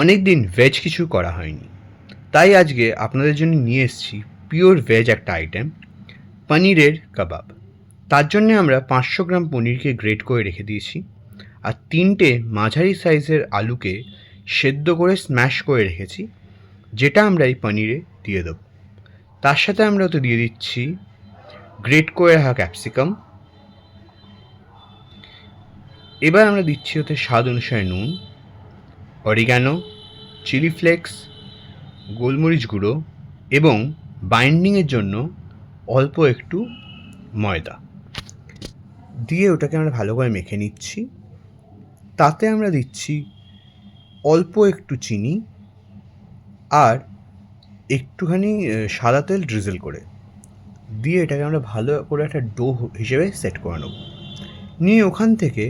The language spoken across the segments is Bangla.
অনেক দিন ভেজ কিছু করা হয়নি, তাই আজকে আপনাদের জন্য নিয়ে এসেছি পিওর ভেজ একটা আইটেম, পনিরের কাবাব। তার জন্য আমরা 500 গ্রাম পনিরকে গ্রেট করে রেখে দিয়েছি, আর 3টে মাঝারি সাইজের আলুকে সেদ্ধ করে স্ম্যাশ করে রেখেছি, যেটা আমরা এই পনিরে দিয়ে দেবো। তার সাথে আমরা ওতে দিয়ে দিচ্ছি গ্রেট করে রাখা ক্যাপসিকাম। এবার আমরা দিচ্ছি ওতে স্বাদ অনুসারে নুন, অরিগ্যানো, চিলি ফ্লেক্স, গোলমরিচ গুঁড়ো এবং বাইন্ডিংয়ের জন্য অল্প একটু ময়দা দিয়ে ওটাকে আমরা ভালো করে মেখে নিচ্ছি। তাতে আমরা দিচ্ছি অল্প একটু চিনি আর একটুখানি সাদা তেল ড্রিজল করে দিয়ে এটাকে আমরা ভালো করে একটা ডো হিসেবে সেট করে নেব। নিয়ে ওখান থেকে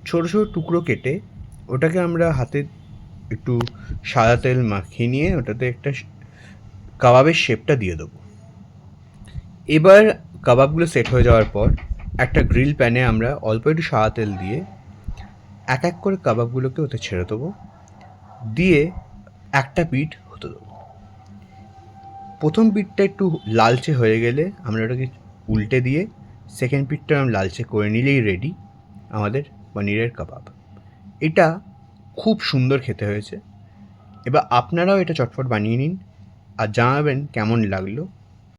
ছোটো ছোটো টুকরো কেটে ওটাকে আমরা হাতে একটু সাদা তেল মাখিয়ে নিয়ে ওটাতে একটা কাবাবের শেপটা দিয়ে দেবো। এবার কাবাবগুলো সেট হয়ে যাওয়ার পর একটা গ্রিল প্যানে আমরা অল্প একটু সাদা তেল দিয়ে এক এক করে কাবাবগুলোকে ওতে ছেড়ে দেবো, দিয়ে একটা পিঠ হতে দেবো। প্রথম পিঠটা একটু লালচে হয়ে গেলে আমরা ওটাকে উল্টে দিয়ে সেকেন্ড পিঠটা লালচে করে নিলেই রেডি আমাদের পনিরের কাবাব। এটা খুব সুন্দর খেতে হয়েছে। এবার আপনারাও এটা চটপট বানিয়ে নিন আর জানাবেন কেমন লাগলো।